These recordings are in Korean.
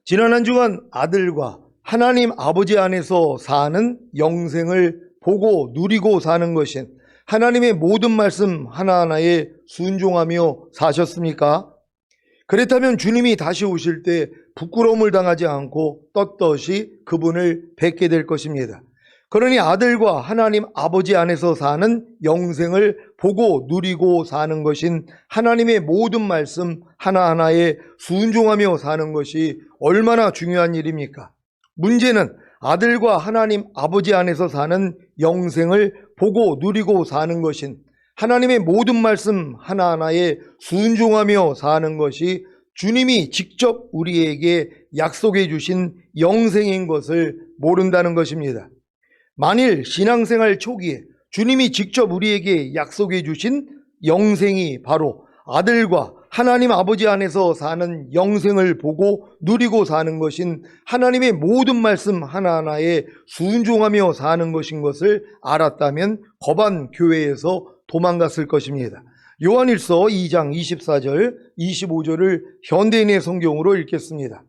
지난 한 주간 아들과 하나님 아버지 안에서 사는 영생을 보고 누리고 사는 것인 하나님의 모든 말씀 하나하나에 순종하며 사셨습니까? 그렇다면 주님이 다시 오실 때 부끄러움을 당하지 않고 떳떳이 그분을 뵙게 될 것입니다. 그러니 아들과 하나님 아버지 안에서 사는 영생을 보고 누리고 사는 것인 하나님의 모든 말씀 하나하나에 순종하며 사는 것이 얼마나 중요한 일입니까? 문제는 아들과 하나님 아버지 안에서 사는 영생을 보고 누리고 사는 것인 하나님의 모든 말씀 하나하나에 순종하며 사는 것이 주님이 직접 우리에게 약속해 주신 영생인 것을 모른다는 것입니다. 만일 신앙생활 초기에 주님이 직접 우리에게 약속해 주신 영생이 바로 아들과 하나님 아버지 안에서 사는 영생을 보고 누리고 사는 것인 하나님의 모든 말씀 하나하나에 순종하며 사는 것인 것을 알았다면 거반 교회에서 도망갔을 것입니다. 요한일서 2장 24절, 25절을 현대인의 성경으로 읽겠습니다.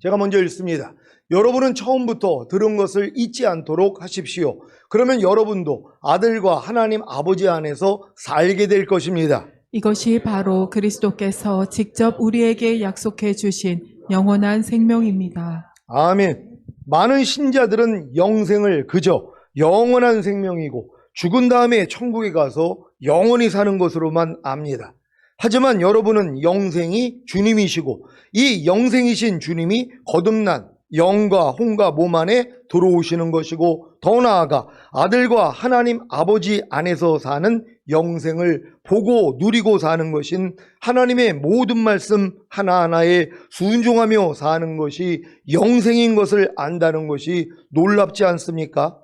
제가 먼저 읽습니다. 여러분은 처음부터 들은 것을 잊지 않도록 하십시오. 그러면 여러분도 아들과 하나님 아버지 안에서 살게 될 것입니다. 이것이 바로 그리스도께서 직접 우리에게 약속해 주신 영원한 생명입니다. 아멘. 많은 신자들은 영생을 그저 영원한 생명이고 죽은 다음에 천국에 가서 영원히 사는 것으로만 압니다. 하지만 여러분은 영생이 주님이시고 이 영생이신 주님이 거듭난 영과 혼과 몸 안에 들어오시는 것이고 더 나아가 아들과 하나님 아버지 안에서 사는 영생을 보고 누리고 사는 것인 하나님의 모든 말씀 하나하나에 순종하며 사는 것이 영생인 것을 안다는 것이 놀랍지 않습니까?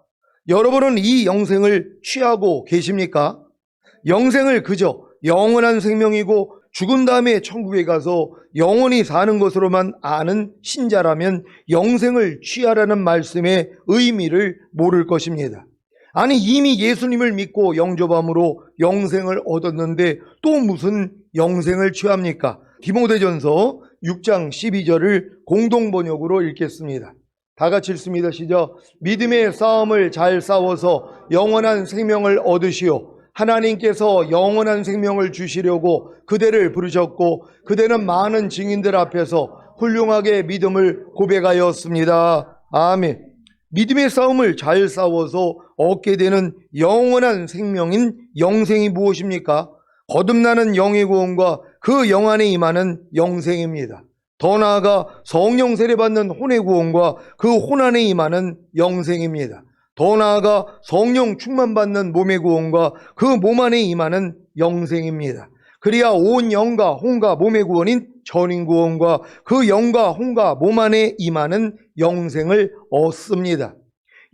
여러분은 이 영생을 취하고 계십니까? 영생을 그저 영원한 생명이고 죽은 다음에 천국에 가서 영원히 사는 것으로만 아는 신자라면 영생을 취하라는 말씀의 의미를 모를 것입니다. 아니 이미 예수님을 믿고 영접함으로 영생을 얻었는데 또 무슨 영생을 취합니까? 디모데전서 6장 12절을 공동번역으로 읽겠습니다. 다 같이 읽습니다. 시작. 믿음의 싸움을 잘 싸워서 영원한 생명을 얻으시오. 하나님께서 영원한 생명을 주시려고 그대를 부르셨고 그대는 많은 증인들 앞에서 훌륭하게 믿음을 고백하였습니다. 아멘. 믿음의 싸움을 잘 싸워서 얻게 되는 영원한 생명인 영생이 무엇입니까? 거듭나는 영의 구원과 그 영 안에 임하는 영생입니다. 더 나아가 성령 세례받는 혼의 구원과 그 혼 안에 임하는 영생입니다. 더 나아가 성령 충만받는 몸의 구원과 그 몸 안에 임하는 영생입니다. 그래야 온 영과 혼과 몸의 구원인 전인 구원과 그 영과 혼과 몸 안에 임하는 영생을 얻습니다.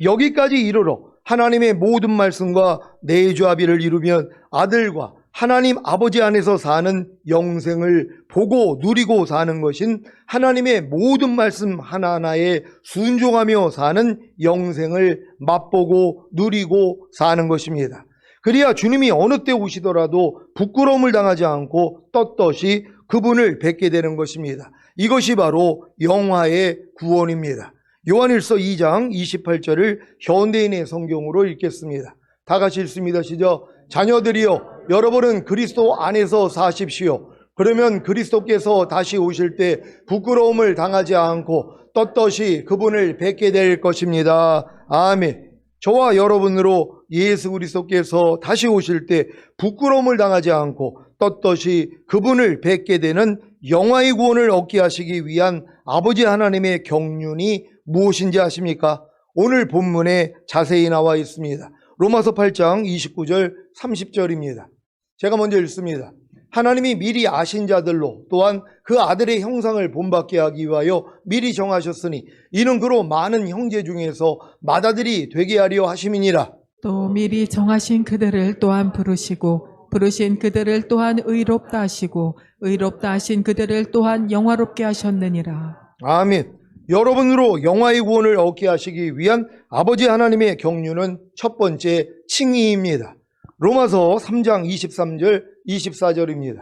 여기까지 이르러 하나님의 모든 말씀과 내조합의를 이루면 아들과 하나님 아버지 안에서 사는 영생을 보고 누리고 사는 것인 하나님의 모든 말씀 하나하나에 순종하며 사는 영생을 맛보고 누리고 사는 것입니다. 그래야 주님이 어느 때 오시더라도 부끄러움을 당하지 않고 떳떳이 그분을 뵙게 되는 것입니다. 이것이 바로 영화의 구원입니다. 요한일서 2장 28절을 현대인의 성경으로 읽겠습니다. 다 같이 읽습니다. 시작. 자녀들이여 여러분은 그리스도 안에서 사십시오. 그러면 그리스도께서 다시 오실 때 부끄러움을 당하지 않고 떳떳이 그분을 뵙게 될 것입니다. 아멘. 저와 여러분으로 예수 그리스도께서 다시 오실 때 부끄러움을 당하지 않고 떳떳이 그분을 뵙게 되는 영화의 구원을 얻게 하시기 위한 아버지 하나님의 경륜이 무엇인지 아십니까? 오늘 본문에 자세히 나와 있습니다. 로마서 8장 29절 30절입니다. 제가 먼저 읽습니다. 하나님이 미리 아신 자들로 또한 그 아들의 형상을 본받게 하기 위하여 미리 정하셨으니 이는 그로 많은 형제 중에서 맏아들이 되게 하려 하심이니라. 또 미리 정하신 그들을 또한 부르시고 부르신 그들을 또한 의롭다 하시고 의롭다 하신 그들을 또한 영화롭게 하셨느니라. 아멘. 여러분으로 영화의 구원을 얻게 하시기 위한 아버지 하나님의 경륜은 첫 번째 칭의입니다. 로마서 3장 23절 24절입니다.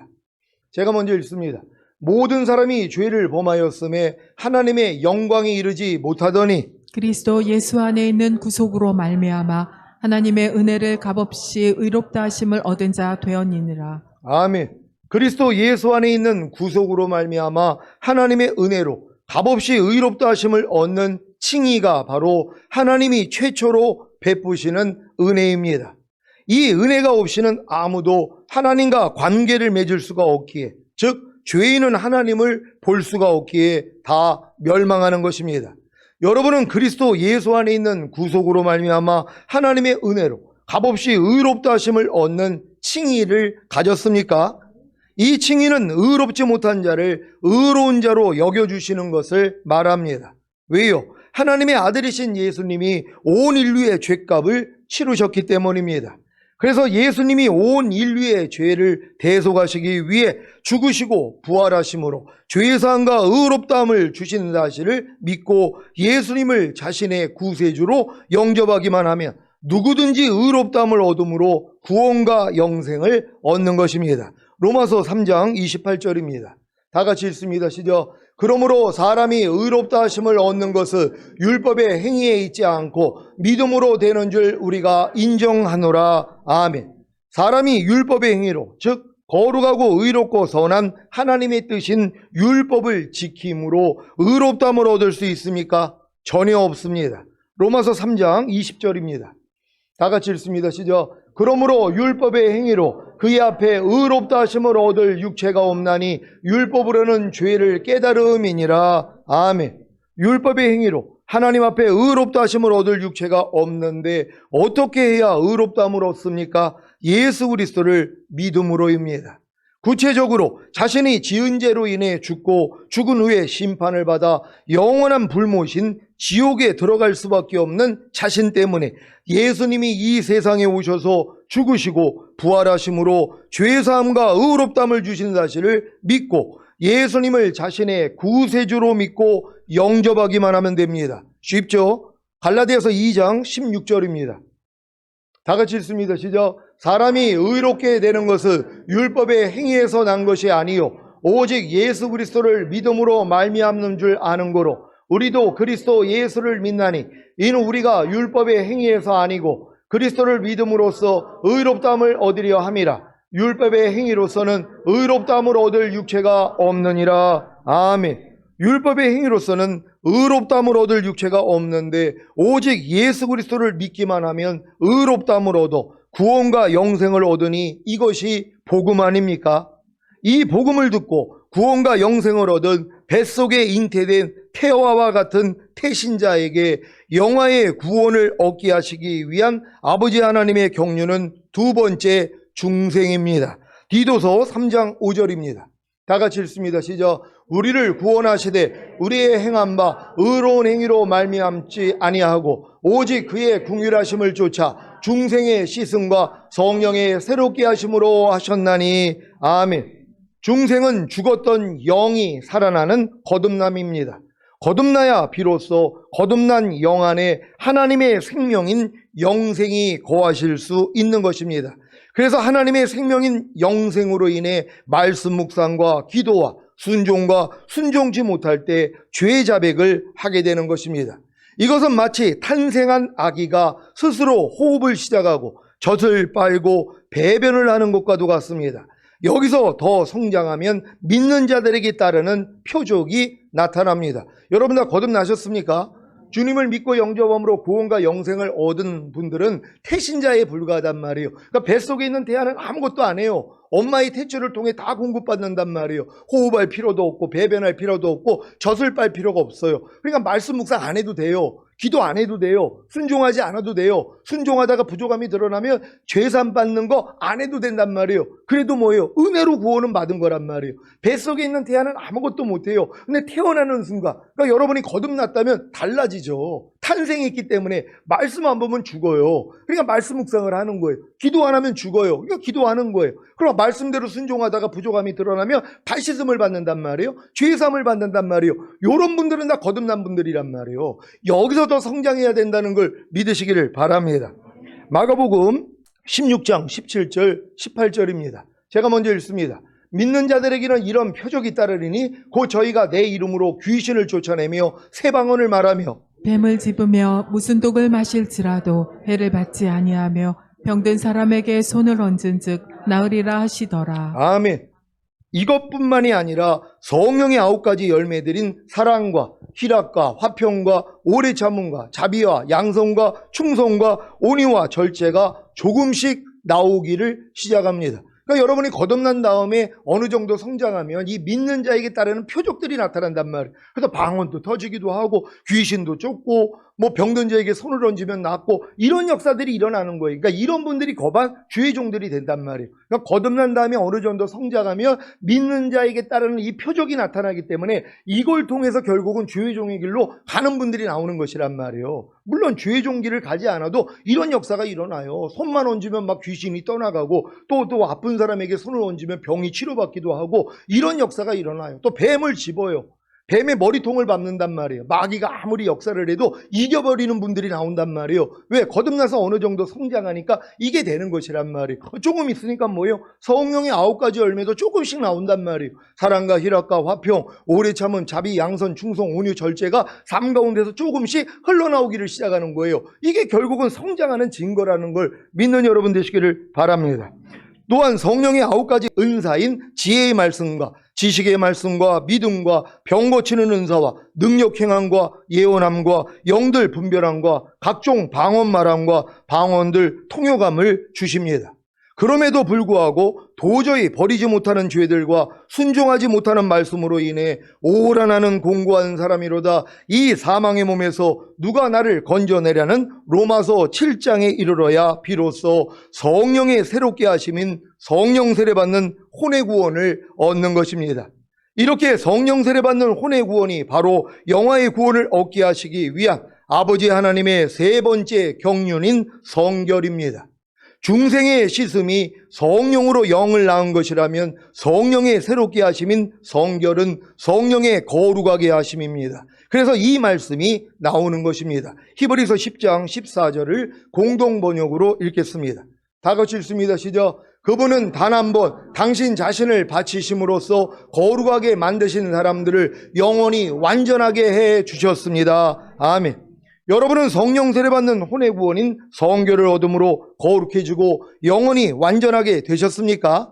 제가 먼저 읽습니다. 모든 사람이 죄를 범하였음에 하나님의 영광에 이르지 못하더니 그리스도 예수 안에 있는 구속으로 말미암아 하나님의 은혜를 값없이 의롭다 하심을 얻은 자 되었느니라. 아멘. 그리스도 예수 안에 있는 구속으로 말미암아 하나님의 은혜로 값없이 의롭다 하심을 얻는 칭의가 바로 하나님이 최초로 베푸시는 은혜입니다. 이 은혜가 없이는 아무도 하나님과 관계를 맺을 수가 없기에, 즉 죄인은 하나님을 볼 수가 없기에 다 멸망하는 것입니다. 여러분은 그리스도 예수 안에 있는 구속으로 말미암아 하나님의 은혜로 값없이 의롭다 하심을 얻는 칭의를 가졌습니까? 이 칭의는 의롭지 못한 자를 의로운 자로 여겨주시는 것을 말합니다. 왜요? 하나님의 아들이신 예수님이 온 인류의 죄값을 치르셨기 때문입니다. 그래서 예수님이 온 인류의 죄를 대속하시기 위해 죽으시고 부활하심으로 죄사함과 의롭다함을 주시는 사실을 믿고 예수님을 자신의 구세주로 영접하기만 하면 누구든지 의롭다함을 얻음으로 구원과 영생을 얻는 것입니다. 로마서 3장 28절입니다. 다 같이 읽습니다. 시작. 그러므로 사람이 의롭다 하심을 얻는 것은 율법의 행위에 있지 않고 믿음으로 되는 줄 우리가 인정하노라. 아멘. 사람이 율법의 행위로, 즉 거룩하고 의롭고 선한 하나님의 뜻인 율법을 지킴으로 의롭다함을 얻을 수 있습니까? 전혀 없습니다. 로마서 3장 20절입니다. 다 같이 읽습니다. 시작. 그러므로 율법의 행위로 그의 앞에 의롭다 하심을 얻을 육체가 없나니 율법으로는 죄를 깨달음이니라. 아멘. 율법의 행위로 하나님 앞에 의롭다 하심을 얻을 육체가 없는데 어떻게 해야 의롭다함을 얻습니까? 예수 그리스도를 믿음으로입니다. 구체적으로 자신이 지은 죄로 인해 죽고 죽은 후에 심판을 받아 영원한 불못인 지옥에 들어갈 수밖에 없는 자신 때문에 예수님이 이 세상에 오셔서 죽으시고 부활하심으로 죄사함과 의롭다함을 주신 사실을 믿고 예수님을 자신의 구세주로 믿고 영접하기만 하면 됩니다. 쉽죠? 갈라디아서 2장 16절입니다. 다 같이 읽습니다. 시작. 사람이 의롭게 되는 것은 율법의 행위에서 난 것이 아니요 오직 예수 그리스도를 믿음으로 말미암는 줄 아는 거로 우리도 그리스도 예수를 믿나니 이는 우리가 율법의 행위에서 아니고 그리스도를 믿음으로써 의롭다함을 얻으려 함이라. 율법의 행위로서는 의롭다함을 얻을 육체가 없느니라. 아멘. 율법의 행위로서는 의롭다함을 얻을 육체가 없는데 오직 예수 그리스도를 믿기만 하면 의롭다함을 얻어 구원과 영생을 얻으니 이것이 복음 아닙니까? 이 복음을 듣고 구원과 영생을 얻은 뱃속에 잉태된 태화와 같은 태신자에게 영화의 구원을 얻게 하시기 위한 아버지 하나님의 경륜은 두 번째 중생입니다. 디도서 3장 5절입니다. 다 같이 읽습니다. 시작. 우리를 구원하시되 우리의 행한 바 의로운 행위로 말미암지 아니하고 오직 그의 긍휼하심을 쫓아 중생의 씻음과 성령의 새롭게 하심으로 하셨나니. 아멘. 중생은 죽었던 영이 살아나는 거듭남입니다. 거듭나야 비로소 거듭난 영 안에 하나님의 생명인 영생이 거하실 수 있는 것입니다. 그래서 하나님의 생명인 영생으로 인해 말씀 묵상과 기도와 순종과 순종치 못할 때 죄 자백을 하게 되는 것입니다. 이것은 마치 탄생한 아기가 스스로 호흡을 시작하고 젖을 빨고 배변을 하는 것과도 같습니다. 여기서 더 성장하면 믿는 자들에게 따르는 표적이 나타납니다. 여러분 다 거듭나셨습니까? 주님을 믿고 영접함으로 구원과 영생을 얻은 분들은 태신자에 불과하단 말이에요. 그러니까 뱃속에 있는 태아는 아무것도 안 해요. 엄마의 태초를 통해 다 공급받는단 말이에요. 호흡할 필요도 없고 배변할 필요도 없고 젖을 빨 필요가 없어요. 그러니까 말씀 묵상 안 해도 돼요. 기도 안 해도 돼요. 순종하지 않아도 돼요. 순종하다가 부족함이 드러나면 죄산 받는 거 안 해도 된단 말이에요. 그래도 뭐예요? 은혜로 구원은 받은 거란 말이에요. 뱃속에 있는 태아는 아무것도 못해요. 근데 태어나는 순간, 그러니까 여러분이 거듭났다면 달라지죠. 탄생했기 때문에 말씀 안 보면 죽어요. 그러니까 말씀 묵상을 하는 거예요. 기도 안 하면 죽어요. 그러니까 기도하는 거예요. 그럼 말씀대로 순종하다가 부족함이 드러나면 발씻음을 받는단 말이에요. 죄사함을 받는단 말이에요. 이런 분들은 다 거듭난 분들이란 말이에요. 여기서 더 성장해야 된다는 걸 믿으시기를 바랍니다. 마가복음 16장 17절 18절입니다. 제가 먼저 읽습니다. 믿는 자들에게는 이런 표적이 따르리니 곧 저희가 내 이름으로 귀신을 쫓아내며 새 방언을 말하며 뱀을 집으며 무슨 독을 마실지라도 해를 받지 아니하며 병든 사람에게 손을 얹은즉 나으리라 하시더라. 아멘. 이것뿐만이 아니라 성령의 9가지 열매들인 사랑과 희락과 화평과 오래 참음과 자비와 양성과 충성과 온유와 절제가 조금씩 나오기를 시작합니다. 그러니까 여러분이 거듭난 다음에 어느 정도 성장하면 이 믿는 자에게 따르는 표적들이 나타난단 말이에요. 그래서 방언도 터지기도 하고 귀신도 쫓고 뭐 병든 자에게 손을 얹으면 낫고 이런 역사들이 일어나는 거예요. 그러니까 이런 분들이 거반 주의 종들이 된단 말이에요. 그러니까 거듭난 다음에 어느 정도 성장하면 믿는 자에게 따르는 이 표적이 나타나기 때문에 이걸 통해서 결국은 주의 종의 길로 가는 분들이 나오는 것이란 말이에요. 물론 주의 종 길을 가지 않아도 이런 역사가 일어나요. 손만 얹으면 막 귀신이 떠나가고 또 아픈 사람에게 손을 얹으면 병이 치료받기도 하고 이런 역사가 일어나요. 또 뱀을 집어요. 뱀의 머리통을 밟는단 말이에요. 마귀가 아무리 역사를 해도 이겨버리는 분들이 나온단 말이에요. 왜? 거듭나서 어느 정도 성장하니까 이게 되는 것이란 말이에요. 조금 있으니까 뭐예요? 성령의 9가지 열매도 조금씩 나온단 말이에요. 사랑과 희락과 화평, 오래 참음, 자비, 양선, 충성, 온유, 절제가 삶 가운데서 조금씩 흘러나오기를 시작하는 거예요. 이게 결국은 성장하는 증거라는 걸 믿는 여러분 되시기를 바랍니다. 또한 성령의 9가지 은사인 지혜의 말씀과 지식의 말씀과 믿음과 병 고치는 은사와 능력 행함과 예언함과 영들 분별함과 각종 방언 말함과 방언들 통역함을 주십니다. 그럼에도 불구하고 도저히 버리지 못하는 죄들과 순종하지 못하는 말씀으로 인해 오란하는 공고한 사람이로다. 이 사망의 몸에서 누가 나를 건져내려는 로마서 7장에 이르러야 비로소 성령의 새롭게 하심인 성령 세례 받는 혼의 구원을 얻는 것입니다. 이렇게 성령 세례 받는 혼의 구원이 바로 영화의 구원을 얻게 하시기 위한 아버지 하나님의 세 번째 경륜인 성결입니다. 중생의 씻음이 성령으로 영을 낳은 것이라면 성령의 새롭게 하심인 성결은 성령의 거룩하게 하심입니다. 그래서 이 말씀이 나오는 것입니다. 히브리서 10장 14절을 공동 번역으로 읽겠습니다. 다 같이 읽습니다. 시작. 그분은 단 한 번 당신 자신을 바치심으로써 거룩하게 만드신 사람들을 영원히 완전하게 해 주셨습니다. 아멘. 여러분은 성령 세례 받는 혼의 구원인 성결을 얻음으로 거룩해지고 영원히 완전하게 되셨습니까?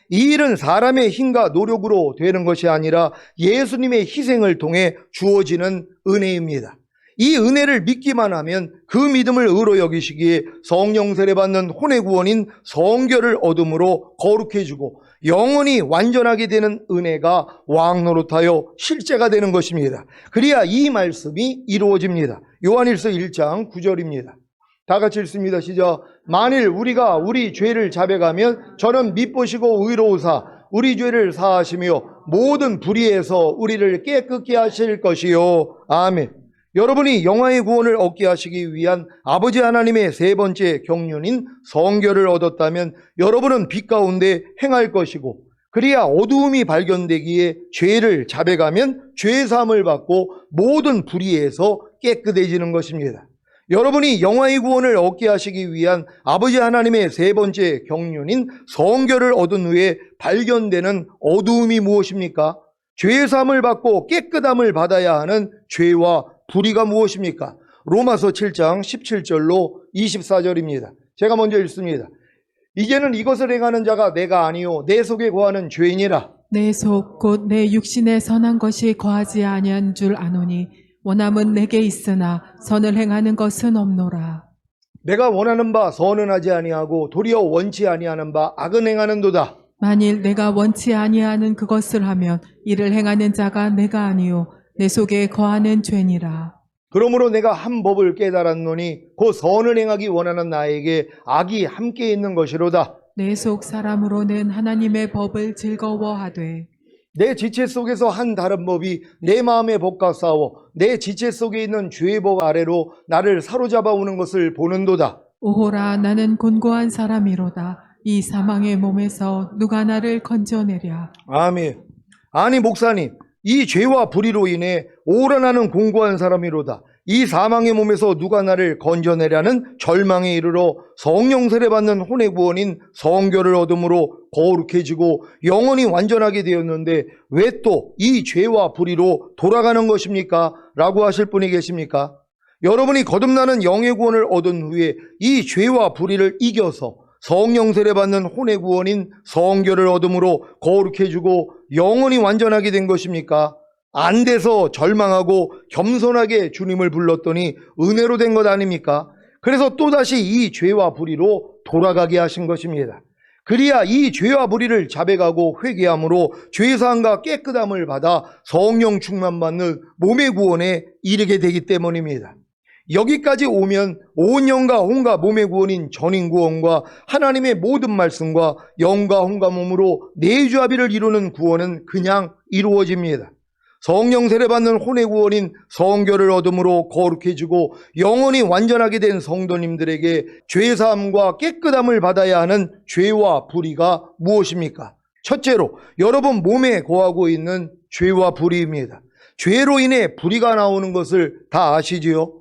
이 일은 사람의 힘과 노력으로 되는 것이 아니라 예수님의 희생을 통해 주어지는 은혜입니다. 이 은혜를 믿기만 하면 그 믿음을 의로 여기시기에 성령 세례 받는 혼의 구원인 성결을 얻음으로 거룩해지고 영원히 완전하게 되는 은혜가 왕노릇하여 실제가 되는 것입니다. 그래야 이 말씀이 이루어집니다. 요한일서 1장 9절입니다. 다 같이 읽습니다. 시작. 만일 우리가 우리 죄를 자백하면 저는 미쁘시고 의로우사 우리 죄를 사하시며 모든 불의에서 우리를 깨끗게 하실 것이요. 아멘. 여러분이 영화의 구원을 얻게 하시기 위한 아버지 하나님의 세 번째 경륜인 성결을 얻었다면 여러분은 빛 가운데 행할 것이고 그래야 어두움이 발견되기에 죄를 자백하면 죄사함을 받고 모든 불의에서 깨끗해지는 것입니다. 여러분이 영화의 구원을 얻게 하시기 위한 아버지 하나님의 세 번째 경륜인 성결을 얻은 후에 발견되는 어두움이 무엇입니까? 죄사함을 받고 깨끗함을 받아야 하는 죄와 불의가 무엇입니까? 로마서 7장 17절로 24절입니다. 제가 먼저 읽습니다. 이제는 이것을 행하는 자가 내가 아니요 내 속에 거하는 죄인이라. 내 속 곧 내 육신에 선한 것이 거하지 아니한 줄 아노니 원함은 내게 있으나 선을 행하는 것은 없노라. 내가 원하는 바 선은 하지 아니하고 도리어 원치 아니하는 바 악은 행하는도다. 만일 내가 원치 아니하는 그것을 하면 이를 행하는 자가 내가 아니요 내 속에 거하는 죄니라. 그러므로 내가 한 법을 깨달았노니 그 선을 행하기 원하는 나에게 악이 함께 있는 것이로다. 내 속 사람으로는 하나님의 법을 즐거워하되 내 지체 속에서 한 다른 법이 내 마음의 법과 싸워 내 지체 속에 있는 죄의 법 아래로 나를 사로잡아 오는 것을 보는도다. 오호라 나는 곤고한 사람이로다. 이 사망의 몸에서 누가 나를 건져내랴. 아멘. 아니 목사님, 이 죄와 불의로 인해 오란하는 공고한 사람이로다. 이 사망의 몸에서 누가 나를 건져내라는 절망에 이르러 성령 세례받는 혼의 구원인 성결을 얻음으로 거룩해지고 영원히 완전하게 되었는데 왜 또 이 죄와 불의로 돌아가는 것입니까? 라고 하실 분이 계십니까? 여러분이 거듭나는 영의 구원을 얻은 후에 이 죄와 불의를 이겨서 성령 세례받는 혼의 구원인 성결을 얻음으로 거룩해지고 영원히 완전하게 된 것입니까? 안 돼서 절망하고 겸손하게 주님을 불렀더니 은혜로 된 것 아닙니까? 그래서 또다시 이 죄와 불의로 돌아가게 하신 것입니다. 그리야 이 죄와 불의를 자백하고 회개함으로 죄사함과 깨끗함을 받아 성령 충만받는 몸의 구원에 이르게 되기 때문입니다. 여기까지 오면 온 영과 혼과 몸의 구원인 전인 구원과 하나님의 모든 말씀과 영과 혼과 몸으로 내주합의를 이루는 구원은 그냥 이루어집니다. 성령 세례받는 혼의 구원인 성결을 얻음으로 거룩해지고 영원히 완전하게 된 성도님들에게 죄사함과 깨끗함을 받아야 하는 죄와 불의가 무엇입니까? 첫째로 여러분 몸에 거하고 있는 죄와 불의입니다. 죄로 인해 불의가 나오는 것을 다 아시지요?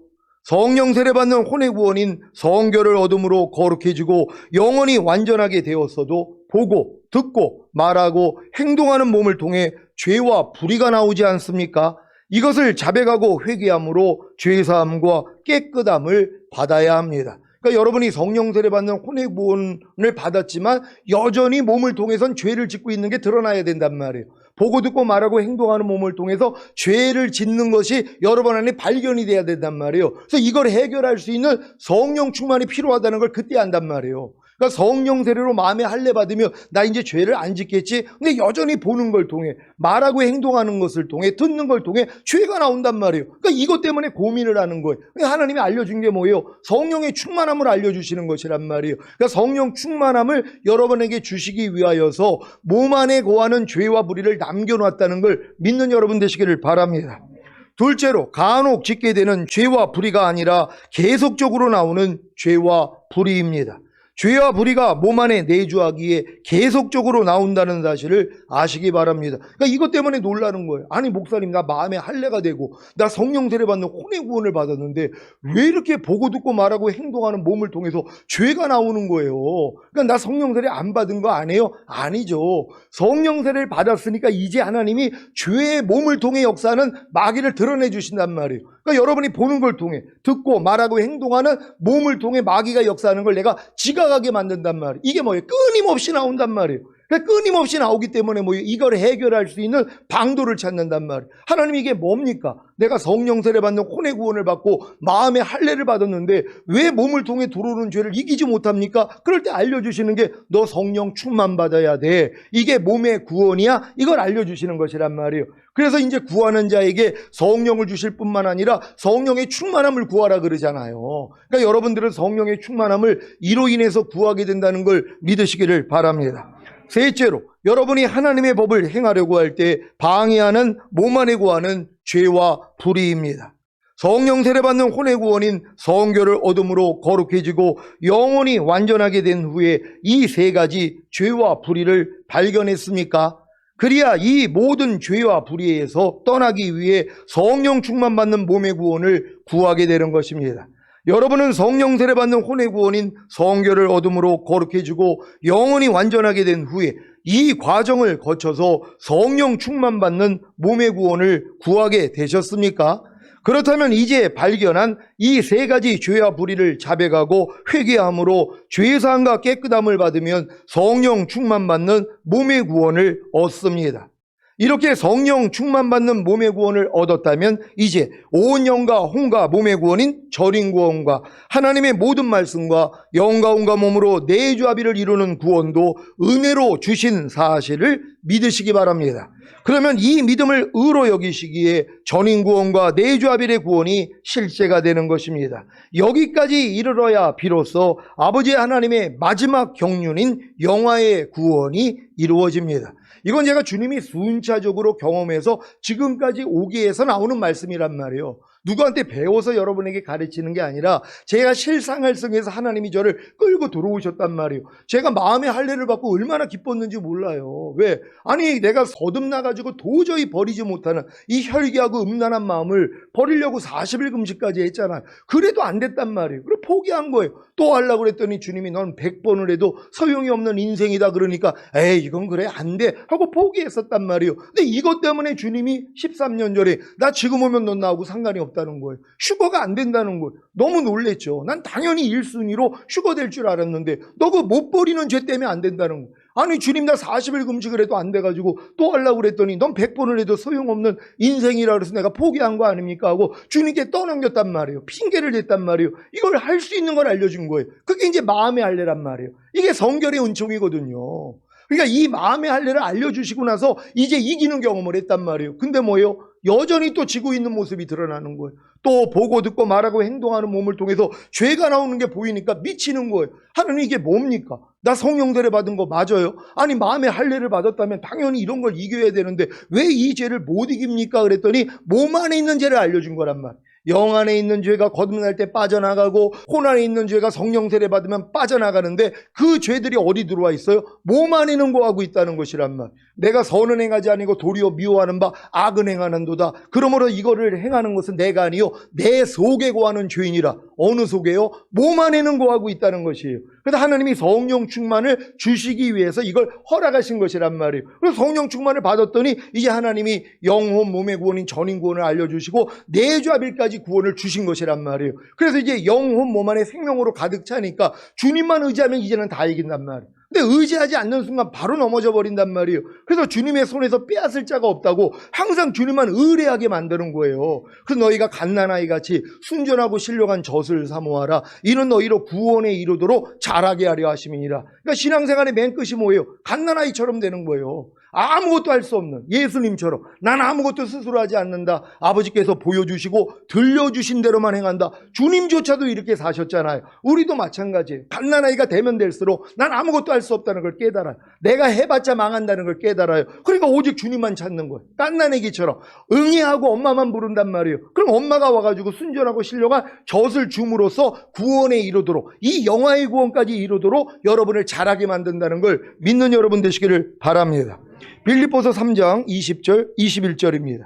성령 세례받는 혼의 구원인 성결을 얻음으로 거룩해지고 영원히 완전하게 되었어도 보고 듣고 말하고 행동하는 몸을 통해 죄와 불의가 나오지 않습니까? 이것을 자백하고 회개함으로 죄사함과 깨끗함을 받아야 합니다. 그러니까 여러분이 성령 세례받는 혼의 구원을 받았지만 여전히 몸을 통해선 죄를 짓고 있는 게 드러나야 된단 말이에요. 보고 듣고 말하고 행동하는 몸을 통해서 죄를 짓는 것이 여러분 안에 발견이 돼야 된단 말이에요. 그래서 이걸 해결할 수 있는 성령 충만이 필요하다는 걸 그때 안단 말이에요. 그러니까 성령 세례로 마음에 할례 받으면 나 이제 죄를 안 짓겠지. 근데 여전히 보는 걸 통해 말하고 행동하는 것을 통해 듣는 걸 통해 죄가 나온단 말이에요. 그러니까 이것 때문에 고민을 하는 거예요. 하나님이 알려준 게 뭐예요? 성령의 충만함을 알려주시는 것이란 말이에요. 그러니까 성령 충만함을 여러분에게 주시기 위하여서 몸 안에 거하는 죄와 불의를 남겨놨다는 걸 믿는 여러분 되시기를 바랍니다. 둘째로 간혹 짓게 되는 죄와 불의가 아니라 계속적으로 나오는 죄와 불의입니다. 죄와 불의가 몸 안에 내주하기에 계속적으로 나온다는 사실을 아시기 바랍니다. 그러니까 이것 때문에 놀라는 거예요. 아니 목사님 나 마음에 할례가 되고 나 성령 세례받는 혼의 구원을 받았는데 왜 이렇게 보고 듣고 말하고 행동하는 몸을 통해서 죄가 나오는 거예요. 그러니까 나 성령 세례 안 받은 거 아니에요? 아니죠. 성령 세례를 받았으니까 이제 하나님이 죄의 몸을 통해 역사하는 마귀를 드러내 주신단 말이에요. 그러니까 여러분이 보는 걸 통해 듣고 말하고 행동하는 몸을 통해 마귀가 역사하는 걸 내가 지각하게 만든단 말이에요. 이게 뭐예요? 끊임없이 나온단 말이에요. 그러니까 끊임없이 나오기 때문에 뭐예요? 이걸 해결할 수 있는 방도를 찾는단 말이에요. 하나님 이게 뭡니까? 내가 성령 세례 받는 혼의 구원을 받고 마음의 할례를 받았는데 왜 몸을 통해 들어오는 죄를 이기지 못합니까? 그럴 때 알려주시는 게 너 성령 충만 받아야 돼. 이게 몸의 구원이야? 이걸 알려주시는 것이란 말이에요. 그래서 이제 구하는 자에게 성령을 주실 뿐만 아니라 성령의 충만함을 구하라 그러잖아요. 그러니까 여러분들은 성령의 충만함을 이로 인해서 구하게 된다는 걸 믿으시기를 바랍니다. 셋째로 여러분이 하나님의 법을 행하려고 할 때 방해하는 몸 안에 구하는 죄와 불의입니다. 성령 세례받는 혼의 구원인 성결을 얻음으로 거룩해지고 영원히 완전하게 된 후에 이 세 가지 죄와 불의를 발견했습니까? 그리야 이 모든 죄와 불의에서 떠나기 위해 성령 충만 받는 몸의 구원을 구하게 되는 것입니다. 여러분은 성령 세례 받는 혼의 구원인 성결을 얻음으로 거룩해지고 영원히 완전하게 된 후에 이 과정을 거쳐서 성령 충만 받는 몸의 구원을 구하게 되셨습니까? 그렇다면 이제 발견한 이 세 가지 죄와 불의를 자백하고 회개함으로 죄사함과 깨끗함을 받으면 성령 충만 받는 몸의 구원을 얻습니다. 이렇게 성령 충만 받는 몸의 구원을 얻었다면 이제 온 영과 혼과 몸의 구원인 절인 구원과 하나님의 모든 말씀과 영과 혼과 몸으로 내주합의를 이루는 구원도 은혜로 주신 사실을 믿으시기 바랍니다. 그러면 이 믿음을 의로 여기시기에 전인 구원과 내주합의의 구원이 실제가 되는 것입니다. 여기까지 이르러야 비로소 아버지 하나님의 마지막 경륜인 영화의 구원이 이루어집니다. 이건 제가 주님이 순차적으로 경험해서 지금까지 오게 해서 나오는 말씀이란 말이에요. 누구한테 배워서 여러분에게 가르치는 게 아니라 제가 실상활성에서 하나님이 저를 끌고 들어오셨단 말이에요. 제가 마음의 할례를 받고 얼마나 기뻤는지 몰라요. 왜? 아니 내가 거듭나가지고 도저히 버리지 못하는 이 혈기하고 음란한 마음을 버리려고 40일 금식까지 했잖아요. 그래도 안 됐단 말이에요. 그래서 포기한 거예요. 또 하려고 그랬더니 주님이 넌 100번을 해도 소용이 없는 인생이다 그러니까 에이 이건 그래 안 돼 하고 포기했었단 말이에요. 근데 이것 때문에 주님이 13년 전에 나 지금 오면 넌 나하고 상관이 없다는 거예요. 슈거가 안 된다는 거예요. 너무 놀랬죠. 난 당연히 1순위로 슈거 될 줄 알았는데 너 그 못 버리는 죄 때문에 안 된다는 거예요. 아니 주님 나 40일 금식을 해도 안 돼가지고 또 하려고 그랬더니 넌 100번을 해도 소용없는 인생이라 그래서 내가 포기한 거 아닙니까 하고 주님께 떠넘겼단 말이에요. 핑계를 댔단 말이에요. 이걸 할 수 있는 걸 알려준 거예요. 그게 이제 마음의 할례란 말이에요. 이게 성결의 은총이거든요. 그러니까 이 마음의 할례를 알려주시고 나서 이제 이기는 경험을 했단 말이에요. 근데 뭐예요? 여전히 또 지고 있는 모습이 드러나는 거예요. 또 보고 듣고 말하고 행동하는 몸을 통해서 죄가 나오는 게 보이니까 미치는 거예요. 하나님 이게 뭡니까? 나 성령 세례 받은 거 맞아요? 아니 마음의 할례를 받았다면 당연히 이런 걸 이겨야 되는데 왜 이 죄를 못 이깁니까? 그랬더니 몸 안에 있는 죄를 알려준 거란 말이에요. 영 안에 있는 죄가 거듭날 때 빠져나가고 혼 안에 있는 죄가 성령 세례 받으면 빠져나가는데 그 죄들이 어디 들어와 있어요? 몸 안에는 거하고 있다는 것이란 말. 내가 선은 행하지 아니고 도리어 미워하는 바 악은 행하는도다. 그러므로 이거를 행하는 것은 내가 아니요 내 속에 거하는 죄인이라. 어느 속에요? 몸 안에는 거하고 있다는 것이에요. 그래서 하나님이 성령 충만을 주시기 위해서 이걸 허락하신 것이란 말이에요. 그래서 성령 충만을 받았더니 이제 하나님이 영혼 몸의 구원인 전인 구원을 알려주시고 내주합일까지 구원을 주신 것이란 말이에요. 그래서 이제 영혼 몸 안에 생명으로 가득 차니까 주님만 의지하면 이제는 다 이긴단 말이에요. 근데 의지하지 않는 순간 바로 넘어져 버린단 말이에요. 그래서 주님의 손에서 빼앗을 자가 없다고 항상 주님만 의뢰하게 만드는 거예요. 그래서 너희가 갓난아이 같이 순전하고 신령한 젖을 사모하라. 이는 너희로 구원에 이르도록 자라게 하려 하심이니라. 그러니까 신앙생활의 맨 끝이 뭐예요? 갓난아이처럼 되는 거예요. 아무것도 할 수 없는 예수님처럼 난 아무것도 스스로 하지 않는다. 아버지께서 보여주시고 들려주신 대로만 행한다. 주님조차도 이렇게 사셨잖아요. 우리도 마찬가지예요. 갓난아이가 되면 될수록 난 아무것도 할 수 없다는 걸 깨달아요. 내가 해봤자 망한다는 걸 깨달아요. 그러니까 오직 주님만 찾는 거예요. 갓난아기처럼 응애하고 엄마만 부른단 말이에요. 그럼 엄마가 와가지고 순전하고 신령한 젖을 줌으로써 구원에 이르도록 이 영화의 구원까지 이르도록 여러분을 자라게 만든다는 걸 믿는 여러분 되시기를 바랍니다. 빌립보서 3장 20절 21절입니다.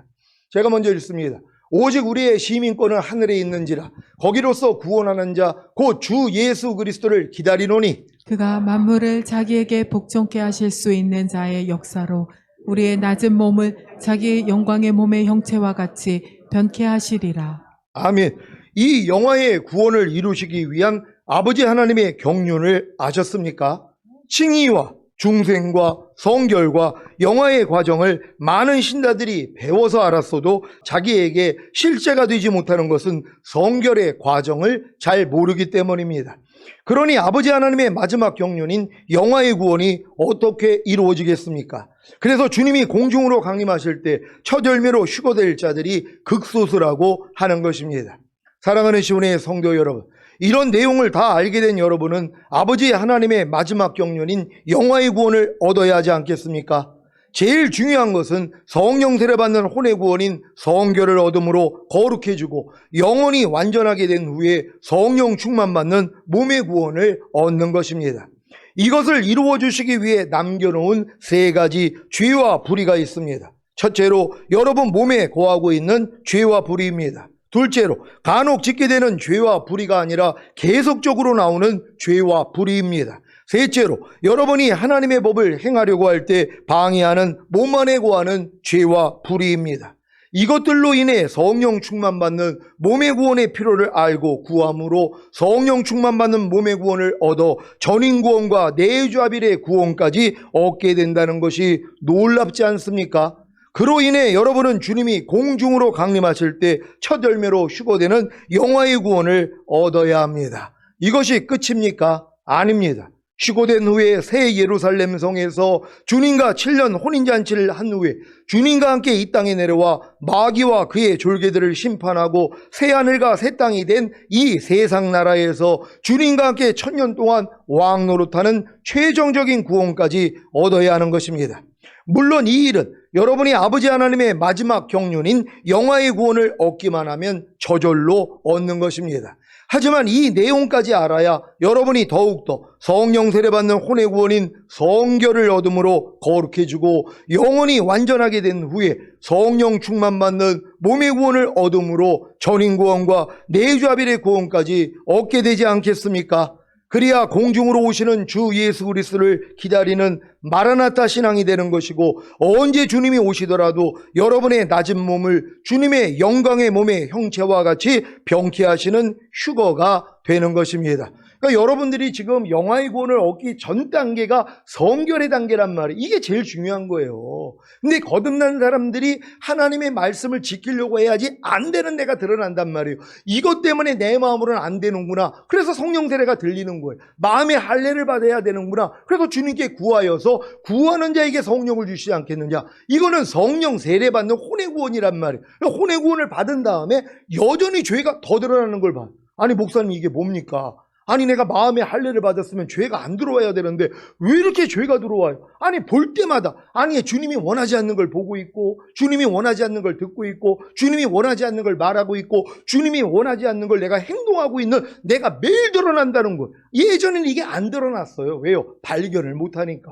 제가 먼저 읽습니다. 오직 우리의 시민권은 하늘에 있는지라 거기로서 구원하는 자 곧 주 예수 그리스도를 기다리노니 그가 만물을 자기에게 복종케 하실 수 있는 자의 역사로 우리의 낮은 몸을 자기의 영광의 몸의 형체와 같이 변케 하시리라. 아멘. 이 영화의 구원을 이루시기 위한 아버지 하나님의 경륜을 아셨습니까? 칭의와 중생과 성결과 영화의 과정을 많은 신자들이 배워서 알았어도 자기에게 실제가 되지 못하는 것은 성결의 과정을 잘 모르기 때문입니다. 그러니 아버지 하나님의 마지막 경륜인 영화의 구원이 어떻게 이루어지겠습니까? 그래서 주님이 공중으로 강림하실 때 첫 열매로 휴거될 자들이 극소수라고 하는 것입니다. 사랑하는 시온의 성도 여러분, 이런 내용을 다 알게 된 여러분은 아버지 하나님의 마지막 경륜인 영화의 구원을 얻어야 하지 않겠습니까? 제일 중요한 것은 성령 세례 받는 혼의 구원인 성결을 얻음으로 거룩해지고 영혼이 완전하게 된 후에 성령 충만 받는 몸의 구원을 얻는 것입니다. 이것을 이루어 주시기 위해 남겨놓은 세 가지 죄와 불의가 있습니다. 첫째로 여러분 몸에 거하고 있는 죄와 불의입니다. 둘째로 간혹 짓게 되는 죄와 불의가 아니라 계속적으로 나오는 죄와 불의입니다. 셋째로 여러분이 하나님의 법을 행하려고 할 때 방해하는 몸 안에 거하는 죄와 불의입니다. 이것들로 인해 성령 충만받는 몸의 구원의 필요를 알고 구함으로 성령 충만받는 몸의 구원을 얻어 전인 구원과 내주합일의 구원까지 얻게 된다는 것이 놀랍지 않습니까? 그로 인해 여러분은 주님이 공중으로 강림하실 때 첫 열매로 휴거되는 영화의 구원을 얻어야 합니다. 이것이 끝입니까? 아닙니다. 휴거된 후에 새 예루살렘 성에서 주님과 7년 혼인잔치를 한 후에 주님과 함께 이 땅에 내려와 마귀와 그의 졸개들을 심판하고 새 하늘과 새 땅이 된 이 세상 나라에서 주님과 함께 1000년 동안 왕 노릇하는 최종적인 구원까지 얻어야 하는 것입니다. 물론 이 일은 여러분이 아버지 하나님의 마지막 경륜인 영화의 구원을 얻기만 하면 저절로 얻는 것입니다. 하지만 이 내용까지 알아야 여러분이 더욱더 성령 세례받는 혼의 구원인 성결을 얻음으로 거룩해지고 영혼이 완전하게 된 후에 성령 충만받는 몸의 구원을 얻음으로 전인 구원과 내주아벨의 구원까지 얻게 되지 않겠습니까? 그래야 공중으로 오시는 주 예수 그리스도를 기다리는 마라나타 신앙이 되는 것이고, 언제 주님이 오시더라도 여러분의 낮은 몸을 주님의 영광의 몸의 형체와 같이 병케하시는 휴거가 되는 것입니다. 그러니까 여러분들이 지금 영화의 구원을 얻기 전 단계가 성결의 단계란 말이에요. 이게 제일 중요한 거예요. 근데 거듭난 사람들이 하나님의 말씀을 지키려고 해야지 안 되는 데가 드러난단 말이에요. 이것 때문에 내 마음으로는 안 되는구나. 그래서 성령 세례가 들리는 거예요. 마음의 할례를 받아야 되는구나. 그래서 주님께 구하여서 구하는 자에게 성령을 주시지 않겠느냐. 이거는 성령 세례 받는 혼의 구원이란 말이에요. 혼의 구원을 받은 다음에 여전히 죄가 더 드러나는 걸 봐요. 아니 목사님 이게 뭡니까? 아니 내가 마음의 할례를 받았으면 죄가 안 들어와야 되는데 왜 이렇게 죄가 들어와요? 아니 볼 때마다 아니 주님이 원하지 않는 걸 보고 있고, 주님이 원하지 않는 걸 듣고 있고, 주님이 원하지 않는 걸 말하고 있고, 주님이 원하지 않는 걸 내가 행동하고 있는 내가 매일 드러난다는 거예요. 예전에는 이게 안 드러났어요. 왜요? 발견을 못하니까.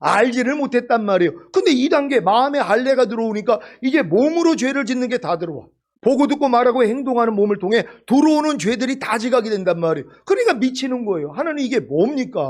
알지를 못했단 말이에요. 근데 이 단계 마음의 할례가 들어오니까 이제 몸으로 죄를 짓는 게 다 들어와. 보고 듣고 말하고 행동하는 몸을 통해 들어오는 죄들이 다 지각이 된단 말이에요. 그러니까 미치는 거예요. 하나님 이게 뭡니까?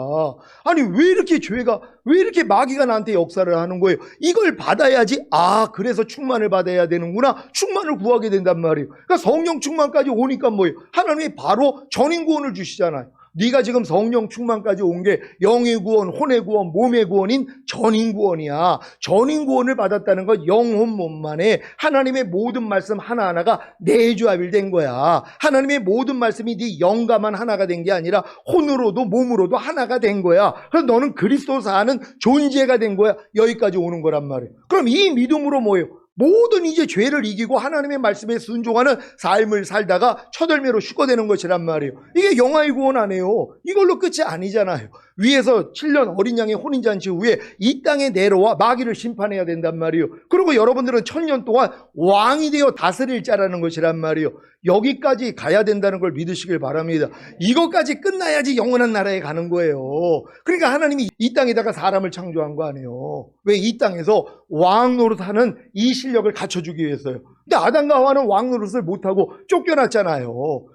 아니 왜 이렇게 죄가, 왜 이렇게 마귀가 나한테 역사를 하는 거예요? 이걸 받아야지, 그래서 충만을 받아야 되는구나. 충만을 구하게 된단 말이에요. 그러니까 성령 충만까지 오니까 뭐예요? 하나님이 바로 전인 구원을 주시잖아요. 네가 지금 성령 충만까지 온 게 영의 구원, 혼의 구원, 몸의 구원인 전인 구원이야. 전인 구원을 받았다는 건 영혼 몸만에 하나님의 모든 말씀 하나하나가 내주합일된 거야. 하나님의 모든 말씀이 네 영과만 하나가 된 게 아니라 혼으로도 몸으로도 하나가 된 거야. 그래서 너는 그리스도 사는 존재가 된 거야. 여기까지 오는 거란 말이에요. 그럼 이 믿음으로 뭐예요? 모든 이제 죄를 이기고 하나님의 말씀에 순종하는 삶을 살다가 첫열매로 휴거되는 것이란 말이에요. 이게 영화의 구원 아니에요. 이걸로 끝이 아니잖아요. 위에서 7년 어린 양의 혼인잔치 후에 이 땅에 내려와 마귀를 심판해야 된단 말이에요. 그리고 여러분들은 1000년 동안 왕이 되어 다스릴 자라는 것이란 말이에요. 여기까지 가야 된다는 걸 믿으시길 바랍니다. 이것까지 끝나야지 영원한 나라에 가는 거예요. 그러니까 하나님이 이 땅에다가 사람을 창조한 거 아니에요. 왜? 이 땅에서 왕 노릇하는 이 실력을 갖춰주기 위해서요. 근데 아담과 하와는 왕 노릇을 못하고 쫓겨났잖아요.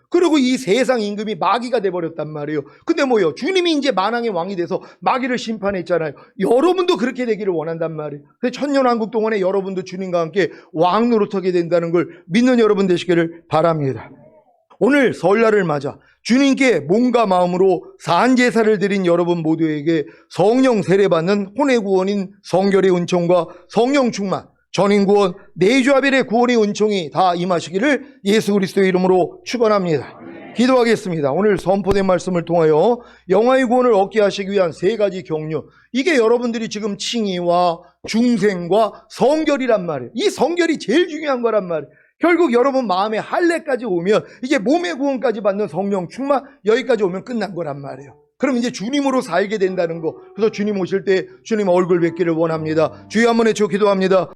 그리고 이 세상 임금이 마귀가 돼버렸단 말이에요. 근데 뭐예요? 주님이 이제 만왕의 왕이 돼서 마귀를 심판했잖아요. 여러분도 그렇게 되기를 원한단 말이에요. 그래서 천년왕국 동안에 여러분도 주님과 함께 왕 노릇하게 된다는 걸 믿는 여러분 되시기를 바랍니다. 오늘 설날을 맞아 주님께 몸과 마음으로 산제사를 드린 여러분 모두에게 성령 세례받는 혼의 구원인 성결의 은총과 성령 충만, 전인 구원, 내주아벨의 구원의 은총이 다 임하시기를 예수 그리스도의 이름으로 축원합니다. 기도하겠습니다. 오늘 선포된 말씀을 통하여 영화의 구원을 얻게 하시기 위한 3가지 경륜, 이게 여러분들이 지금 칭의와 중생과 성결이란 말이에요. 이 성결이 제일 중요한 거란 말이에요. 결국 여러분 마음의 할례까지 오면 이제 몸의 구원까지 받는 성령 충만, 여기까지 오면 끝난 거란 말이에요. 그럼 이제 주님으로 살게 된다는 거. 그래서 주님 오실 때 주님 얼굴 뵙기를 원합니다. 주여 한번 외쳐 기도합니다.